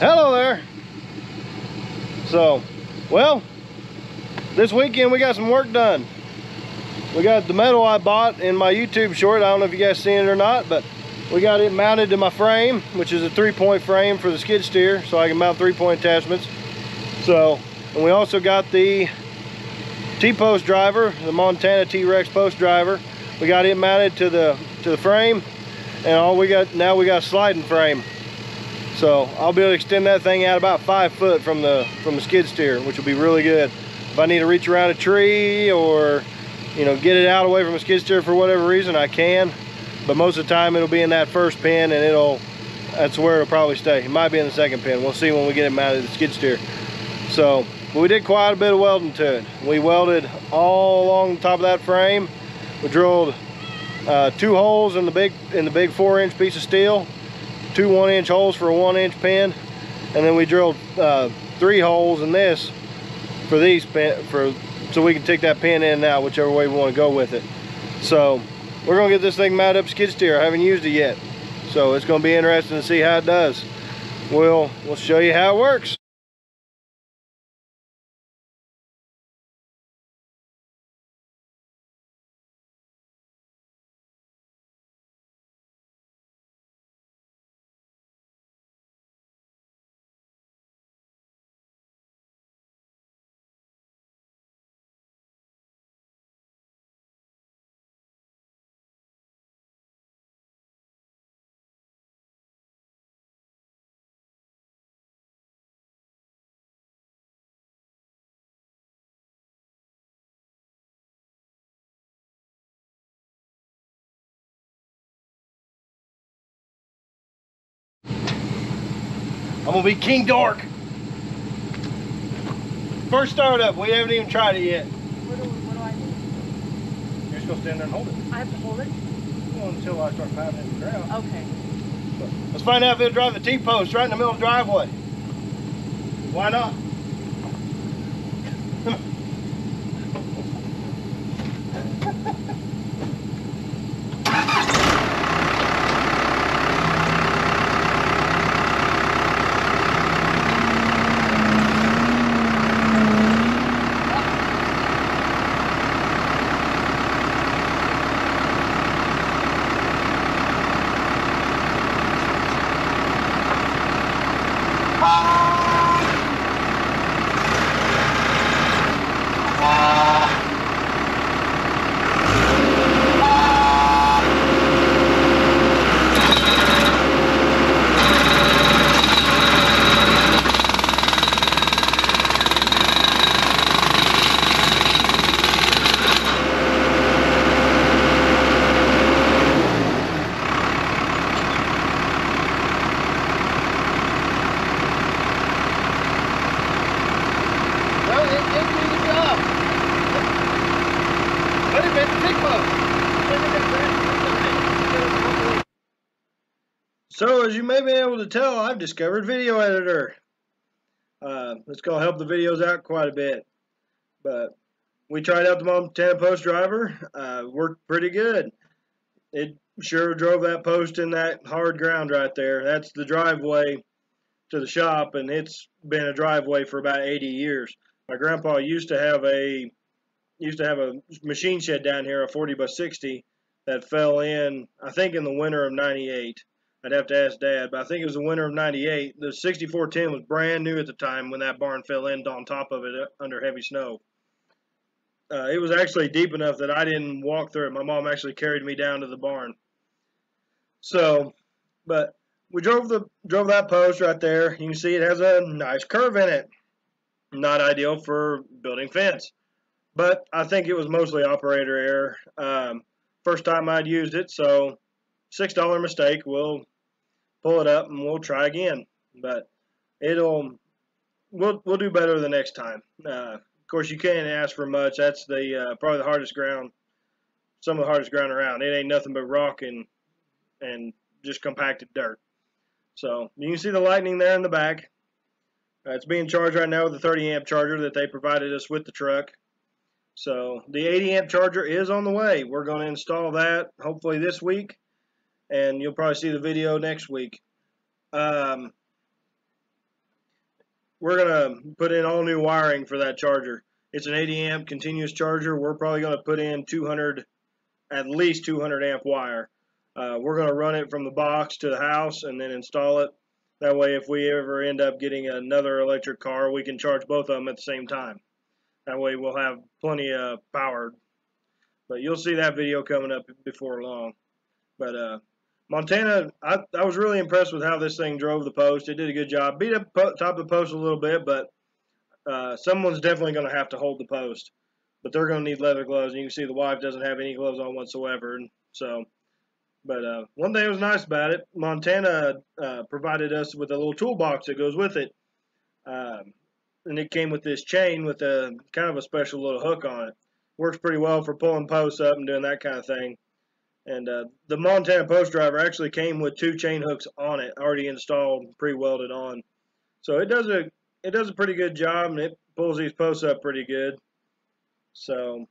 Hello there. So, well, this weekend we got some work done. We got the metal I bought in my YouTube short. I don't know if you guys seen it or not, but we got it mounted to my frame, which is a 3-point frame for the skid steer, so I can mount 3-point attachments. So, and we also got the T-post driver, the Montana T-Rex post driver. We got it mounted to the frame, and all we got now, we got a sliding frame. So I'll be able to extend that thing out about 5 foot from the skid steer, which will be really good. If I need to reach around a tree or, you know, get it out away from a skid steer for whatever reason, I can. But most of the time it'll be in that first pin, and that's where it'll probably stay. It might be in the second pin. We'll see when we get it mounted to the skid steer. So, but we did quite a bit of welding to it. We welded all along the top of that frame. We drilled 2 holes in the big 4-inch piece of steel. 2 1-inch holes for a 1-inch pin, and then we drilled 3 holes in this for these so we can take that pin in and out whichever way we want to go with it. So we're gonna get this thing mounted up skid steer. I haven't used it yet, so it's gonna be interesting to see how it does. We'll show you how it works. I'm gonna be King Dork. First startup, we haven't even tried it yet. What do I do? You're just gonna stand there and hold it. I have to hold it? Well, until I start pounding it in the ground. Okay. So, let's find out if it'll drive the T-post right in the middle of the driveway. Why not? So as you may be able to tell, I've discovered Video Editor. It's going to help the videos out quite a bit. But we tried out the Montana post driver. Worked pretty good. It sure drove that post in that hard ground right there. That's the driveway to the shop, and it's been a driveway for about 80 years. My grandpa used to have a machine shed down here, a 40x60, that fell in, I think, in the winter of '98. I'd have to ask Dad, but I think it was the winter of '98. The 6410 was brand new at the time when that barn fell in on top of it under heavy snow. It was actually deep enough that I didn't walk through it. My mom actually carried me down to the barn. So, but we drove that post right there. You can see it has a nice curve in it. Not ideal for building fence, but I think it was mostly operator error. First time I'd used it, so $6 mistake. We'll pull it up and we'll try again. But we'll do better the next time. Of course, you can't ask for much. That's probably the hardest ground, some of the hardest ground around. It ain't nothing but rock and just compacted dirt. So you can see the lightning there in the back. It's being charged right now with the 30 amp charger that they provided us with the truck. So the 80 amp charger is on the way. We're going to install that hopefully this week, and you'll probably see the video next week. we're gonna put in all new wiring for that charger. It's an 80 amp continuous charger. We're probably gonna put in 200, at least 200 amp wire. We're gonna run it from the box to the house and then install it. That way, if we ever end up getting another electric car, we can charge both of them at the same time. That way, we'll have plenty of power. But you'll see that video coming up before long. But Montana, I was really impressed with how this thing drove the post. It did a good job. Beat up top of the post a little bit, but someone's definitely going to have to hold the post. But they're going to need leather gloves. And you can see the wife doesn't have any gloves on whatsoever. And so, but one thing that was nice about it, Montana provided us with a little toolbox that goes with it. And it came with this chain with a kind of a special little hook on it. Works pretty well for pulling posts up and doing that kind of thing. And the Montana post driver actually came with 2 chain hooks on it, already installed, pre-welded on. So it does a pretty good job, and it pulls these posts up pretty good. So,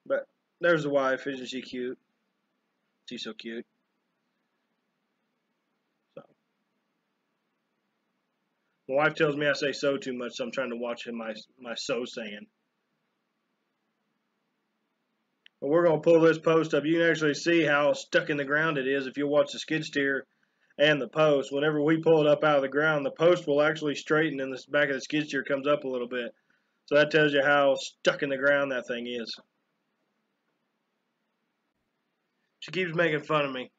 but there's the wife. Isn't she cute? She's so cute. So, my wife tells me I say so too much, so I'm trying to watch my so saying. But we're going to pull this post up. You can actually see how stuck in the ground it is if you watch the skid steer and the post. Whenever we pull it up out of the ground, the post will actually straighten and the back of the skid steer comes up a little bit. So that tells you how stuck in the ground that thing is. She keeps making fun of me.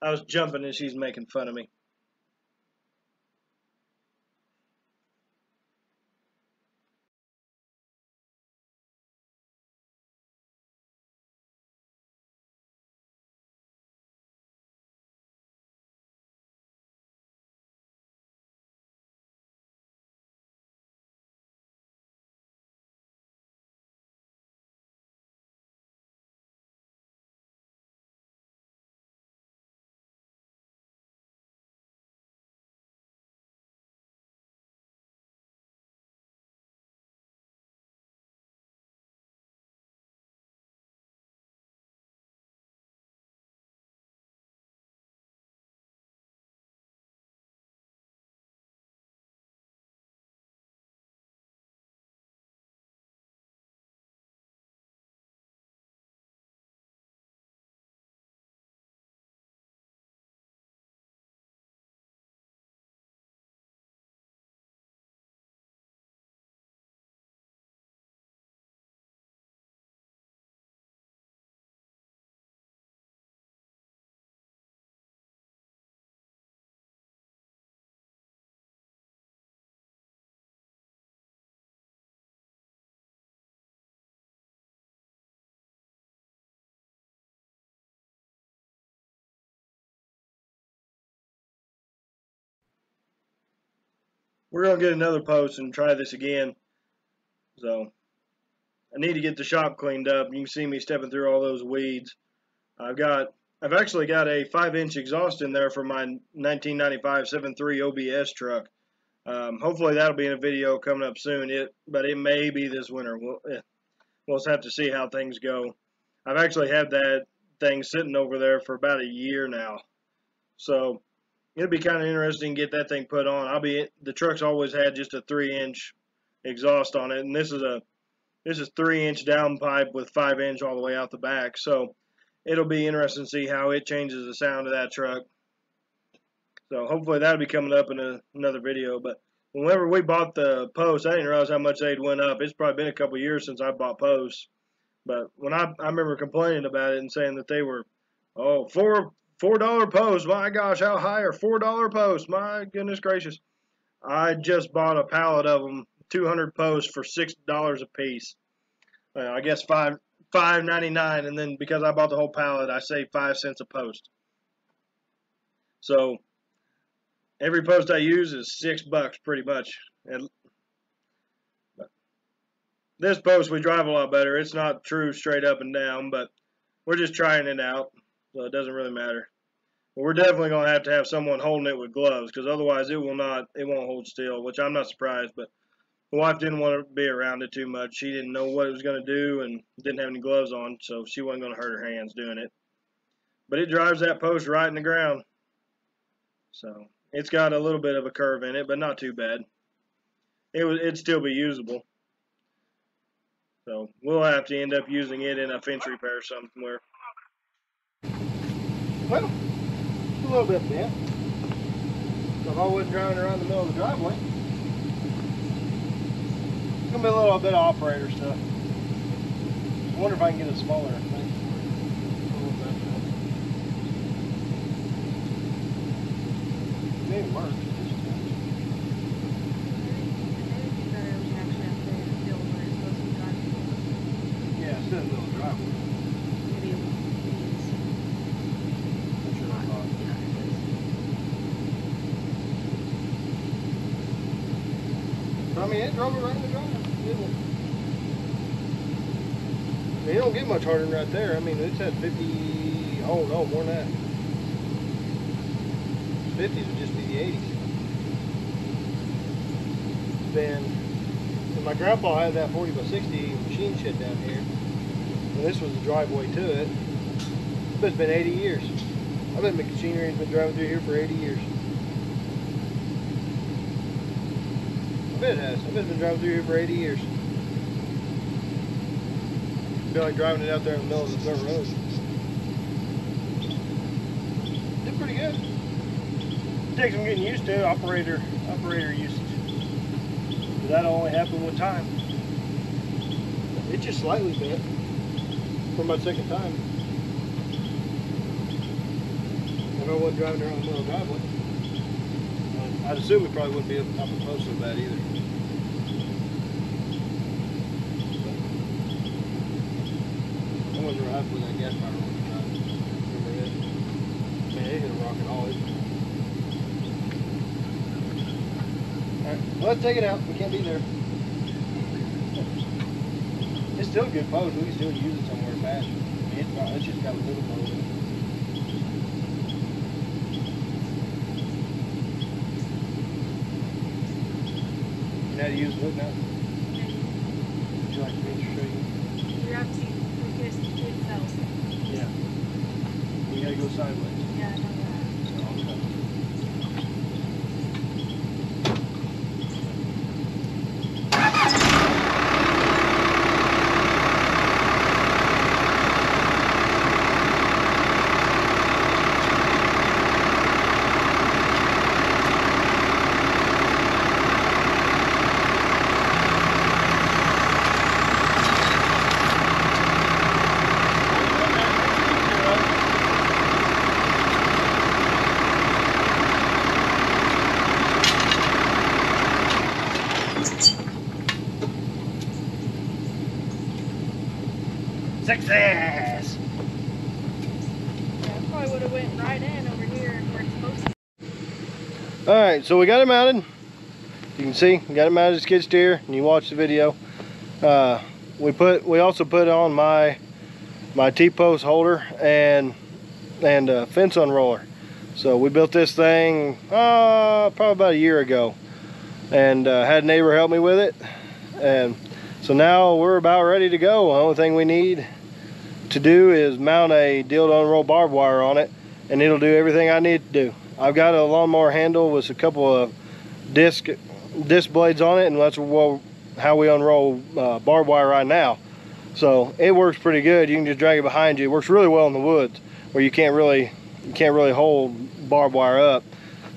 I was jumping and she's making fun of me. We're going to get another post and try this again. So I need to get the shop cleaned up. You can see me stepping through all those weeds. I've actually got a 5-inch exhaust in there for my 1995 7.3 OBS truck. Hopefully that'll be in a video coming up soon. But it may be this winter. We'll have to see how things go. I've actually had that thing sitting over there for about a year now. So it'll be kind of interesting to get that thing put on. The truck's always had just a 3-inch exhaust on it, and this is 3-inch downpipe with 5-inch all the way out the back. So it'll be interesting to see how it changes the sound of that truck. So hopefully that'll be coming up in another video. But whenever we bought the posts, I didn't realize how much they'd went up. It's probably been a couple years since I bought posts. But when I remember complaining about it and saying that they were, oh, $4 posts. My gosh, how high are $4 posts? My goodness gracious. I just bought a pallet of them, 200 posts for $6 a piece. I guess $5.99, and then because I bought the whole pallet, I saved 5 cents a post. So every post I use is $6 pretty much. And this post we drive a lot better. It's not true straight up and down, but we're just trying it out, so it doesn't really matter. But we're definitely going to have someone holding it with gloves, because otherwise it won't hold still, which I'm not surprised. But the wife didn't want to be around it too much. She didn't know what it was going to do and didn't have any gloves on, so she wasn't going to hurt her hands doing it. But it drives that post right in the ground. So It's got a little bit of a curve in it, but not too bad. It'd still be usable. So we'll have to end up using it in a fence repair somewhere. Well, a little bit bent. So if I wasn't driving around the middle of the driveway, it's gonna be a little bit of operator stuff. I wonder if I can get a smaller thing. Maybe it works. Yeah, instead of the middle of the driveway. But I mean, it drove it right in the drive, didn't it? I mean, it don't get much harder than right there. I mean, it's at 50, oh no, more than that. 50s would just be the 80s. Then, when my grandpa had that 40 by 60 machine shed down here, and this was the driveway to it, but it's been 80 years. I bet machinery's been driving through here for 80 years. I bet it has. I bet it's been driving through here for 80 years. I feel like driving it out there in the middle of the dirt road. Did pretty good. Takes some getting used to operator usage. But that'll only happen one time. It's just slightly bent for my second time. If I wasn't driving around the middle of the driveway, I'd assume we probably wouldn't be up and close so bad either. I wonder how to put that gas power on the drive. Remember it? Man, it ain't gonna rock at all, is it? Alright, well, let's take it out. We can't be there. It's still a good pose. We can still use it somewhere fast. I mean, it's just got a little pose in it. You know how to use wood now? Would you like me to show you? You have to focus it cells. Yeah. You gotta go sideways. Yeah, I know that. So I'll cut. Success! Yeah, I probably would have went right in over here where it's supposed to. Alright, so we got it mounted. You can see, we got it mounted to skid steer, and you watch the video. We also put on my T-post holder and fence unroller. So we built this thing probably about a year ago, and had a neighbor help me with it. And so now we're about ready to go. The only thing we need to do is mount a dildo unroll barbed wire on it, and it'll do everything I need to do. I've got a lawnmower handle with a couple of disc blades on it, and that's how we unroll barbed wire right now. So it works pretty good. You can just drag it behind you. It works really well in the woods where you can't really hold barbed wire up.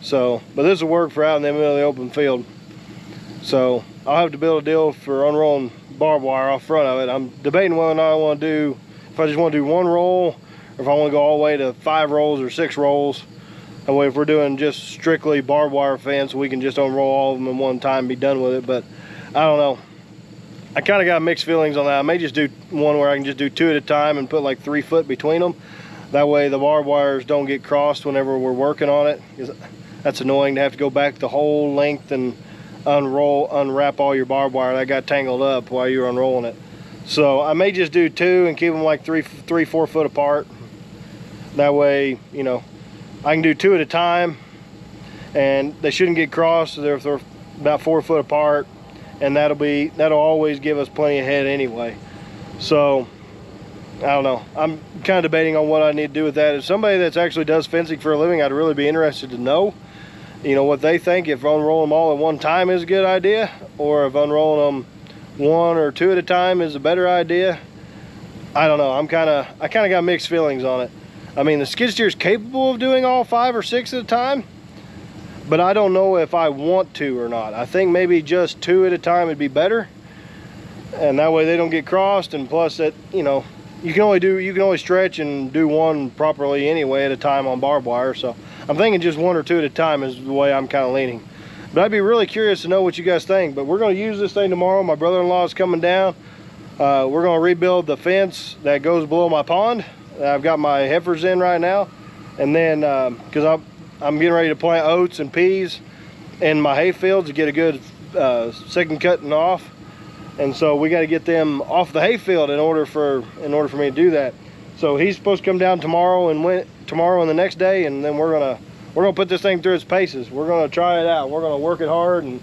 So, but this will work for out in the middle of the open field. So I'll have to build a deal for unrolling barbed wire off front of it. I'm debating whether or not I want to do, if I just want to do one roll, or if I want to go all the way to 5 rolls or 6 rolls. That way, if we're doing just strictly barbed wire fence, we can just unroll all of them in one time and be done with it. But I don't know. I kind of got mixed feelings on that. I may just do one where I can just do 2 at a time and put like 3 foot between them. That way the barbed wires don't get crossed whenever we're working on it. Because that's annoying to have to go back the whole length and unwrap all your barbed wire that got tangled up while you're unrolling it. So I may just do 2 and keep them like 3-4 foot apart. That way, you know, I can do 2 at a time, and they shouldn't get crossed. So they're about 4 foot apart, and that'll always give us plenty of head anyway. So I don't know. I'm kind of debating on what I need to do with that. As somebody that's actually does fencing for a living, I'd really be interested to know. you know, what they think, if unrolling them all at one time is a good idea, or if unrolling them one or two at a time is a better idea. I don't know. I kind of got mixed feelings on it. I mean, the skid steer is capable of doing all 5 or 6 at a time, but I don't know if I want to or not. I think maybe just 2 at a time would be better, and that way they don't get crossed. And plus, that, you know, you can only stretch and do one properly anyway at a time on barbed wire. So I'm thinking just 1 or 2 at a time is the way I'm kind of leaning. But I'd be really curious to know what you guys think. But we're going to use this thing tomorrow. My brother-in-law is coming down. We're going to rebuild the fence that goes below my pond. I've got my heifers in right now, and then because I'm getting ready to plant oats and peas in my hay fields to get a good second cutting off, and so we got to get them off the hay field in order for me to do that. So he's supposed to come down tomorrow and the next day, and then we're gonna put this thing through its paces. We're gonna try it out. We're gonna work it hard and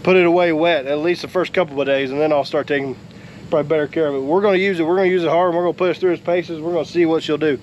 put it away wet at least the first couple of days, and then I'll start taking probably better care of it. We're gonna use it hard, and we're gonna put it through its paces. We're gonna see what she'll do.